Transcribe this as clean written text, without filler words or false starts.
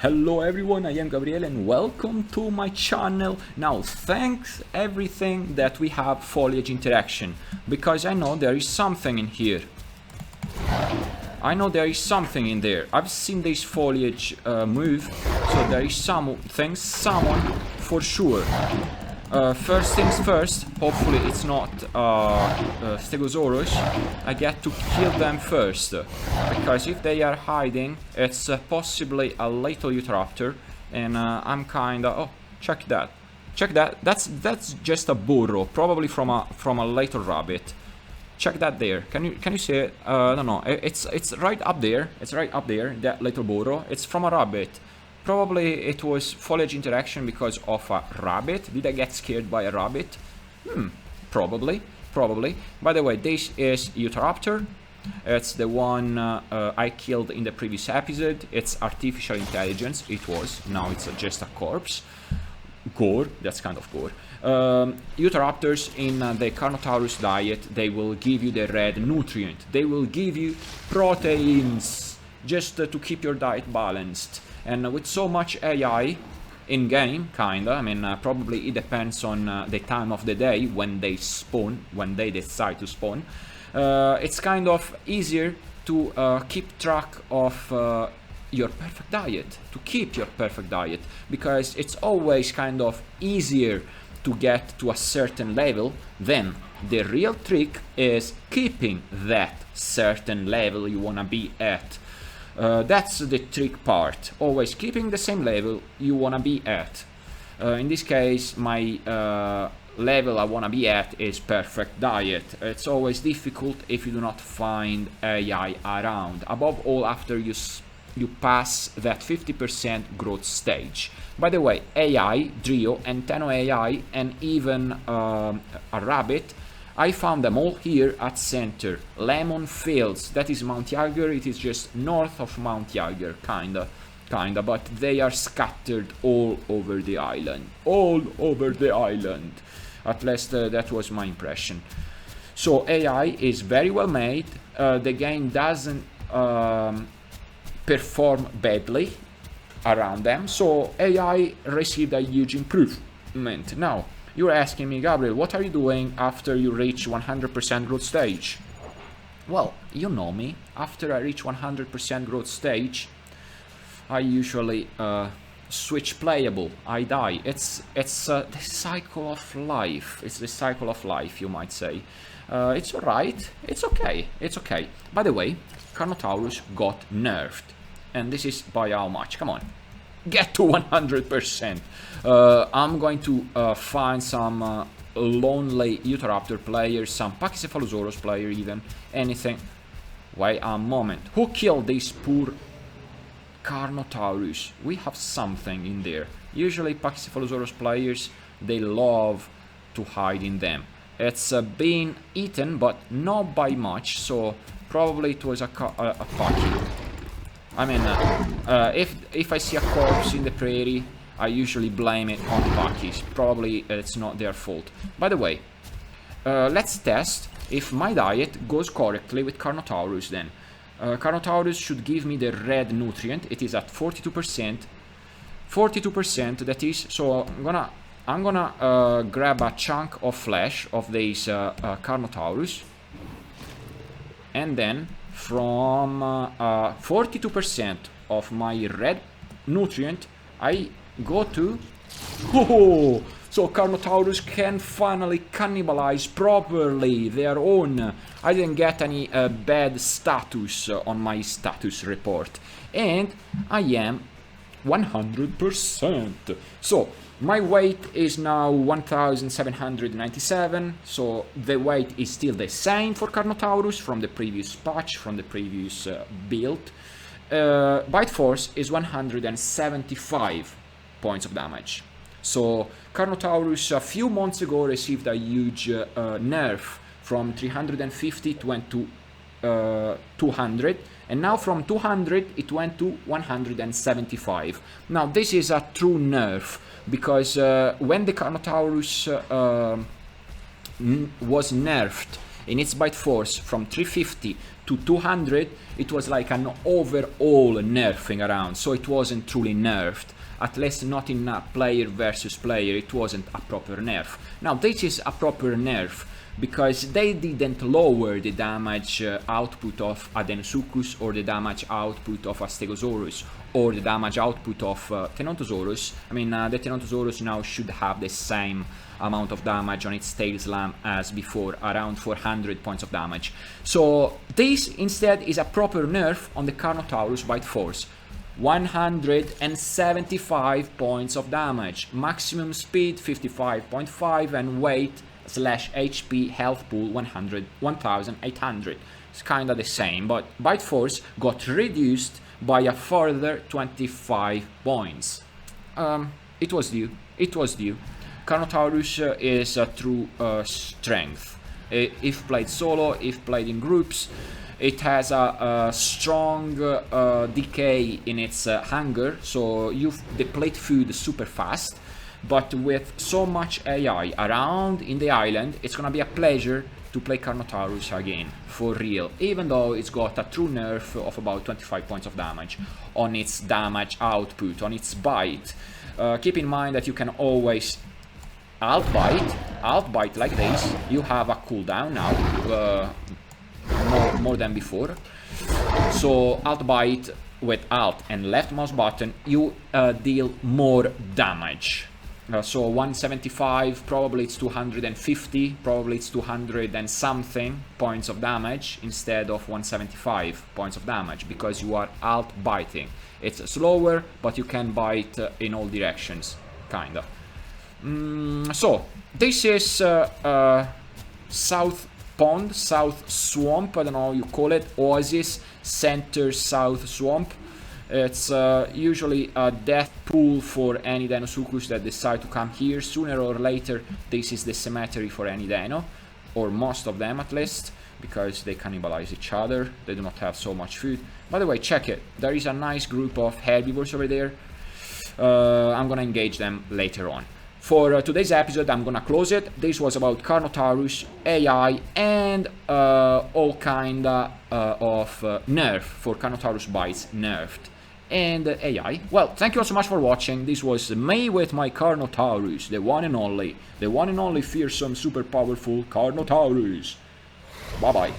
Hello everyone, I am Gabriele and welcome to my channel. Now thanks everything that we have foliage interaction, because I know there is something in here. I know there is something in there. I've seen this foliage move, so there is something, someone for sure. First things first, hopefully it's not Stegosaurus. I get to kill them first, because if they are hiding, it's possibly a little Utah Raptor, and I'm kinda... oh, check that. Check that. That's just a burrow, probably from a little rabbit. Check that there. Can you see it? No, it's right up there. It's right up there. That little burrow. It's from a rabbit. Probably it was foliage interaction because of a rabbit. Did I get scared by a rabbit? Probably. By the way, this is Utah Raptor. It's the one I killed in the previous episode. It's artificial intelligence. It was. Now it's just a corpse. Gore. That's kind of gore. Utah Raptors in the Carnotaurus diet, they will give you the red nutrient. They will give you proteins just to keep your diet balanced. And with so much AI in-game, kinda, I mean, probably it depends on the time of the day when they spawn, when they decide to spawn. It's kind of easier to keep track of your perfect diet, to keep your perfect diet, because it's always kind of easier to get to a certain level. Then the real trick is keeping that certain level you wanna be at. That's the trick part, always keeping the same level you wanna be at. In this case, my level I wanna be at is perfect diet. It's always difficult if you do not find AI around, above all after you pass that 50% growth stage. By the way, AI, Drio, and Tenno AI, and even a rabbit, I found them all here at center. Lemon Fields, that is Mount Jaeger. It is just north of Mount Jaeger, kinda, but they are scattered all over the island. At least that was my impression. So AI is very well made. The game doesn't perform badly around them, so AI received a huge improvement. Now, you're asking me, Gabriel, what are you doing after you reach 100% growth stage? Well, you know me. After I reach 100% growth stage, I usually switch playable. I die. It's the cycle of life. It's the cycle of life, you might say. It's alright. It's okay. By the way, Carnotaurus got nerfed. And this is by how much? Come on. Get to 100%. I'm going to find some lonely Utah Raptor players, some Pachycephalosaurus player even, anything. Wait a moment. Who killed this poor Carnotaurus? We have something in there. Usually Pachycephalosaurus players, they love to hide in them. It's being eaten, but not by much, so probably it was a Pachy. I mean, if I see a corpse in the prairie, I usually blame it on Pachys. Probably it's not their fault. By the way, let's test if my diet goes correctly with Carnotaurus then. Carnotaurus should give me the red nutrient. It is at 42%. 42% that is, so I'm gonna grab a chunk of flesh of this Carnotaurus. And then from 42% of my red nutrient, I go to... Oh, so Carnotaurus can finally cannibalize properly their own. I didn't get any bad status on my status report. And I am 100%. So my weight is now 1797, so the weight is still the same for Carnotaurus from the previous patch, from the previous build. Bite force is 175 points of damage. So Carnotaurus a few months ago received a huge nerf. From 350 it went to 200, and now from 200 it went to 175. Now this is a true nerf, because when the Carnotaurus was nerfed in its bite force from 350 to 200, it was like an overall nerfing around, so it wasn't truly nerfed. At least not in a player versus player, it wasn't a proper nerf. Now this is a proper nerf, because they didn't lower the damage output of a Deinosuchus, or the damage output of a Stegosaurus, or the damage output of Tenontosaurus. I mean, the Tenontosaurus now should have the same amount of damage on its tail slam as before, around 400 points of damage. So this instead is a proper nerf on the Carnotaurus Bite Force. 175 points of damage, maximum speed 55.5, and weight / HP health pool 1800. It's kinda the same, but Bite Force got reduced by a further 25 points. It was due. Carnotaurus is a true strength. If played solo, if played in groups, it has a strong decay in its hunger, so you deplete food super fast. But with so much AI around in the island, it's gonna be a pleasure to play Carnotaurus again, for real, even though it's got a true nerf of about 25 points of damage on its damage output, on its bite. Keep in mind that you can always alt bite like this. You have a cooldown now, more than before. So alt bite with alt and left mouse button, you deal more damage. So 175, probably it's 250, probably it's 200 and something points of damage instead of 175 points of damage, because you are alt biting. It's slower, but you can bite in all directions, kinda. So this is South Pond, South Swamp, I don't know how you call it, Oasis, Center South Swamp. It's usually a death pool for any Deinosuchus that decide to come here. Sooner or later, this is the cemetery for any Dino, or most of them at least, because they cannibalize each other. They do not have so much food. By the way, check it. There is a nice group of herbivores over there. I'm gonna engage them later on. For today's episode, I'm gonna close it. This was about Carnotaurus, AI, and all kinda of nerf for Carnotaurus bites nerfed. And AI. Well, thank you all so much for watching. This was me with my Carnotaurus, the one and only fearsome, super powerful Carnotaurus. Bye bye.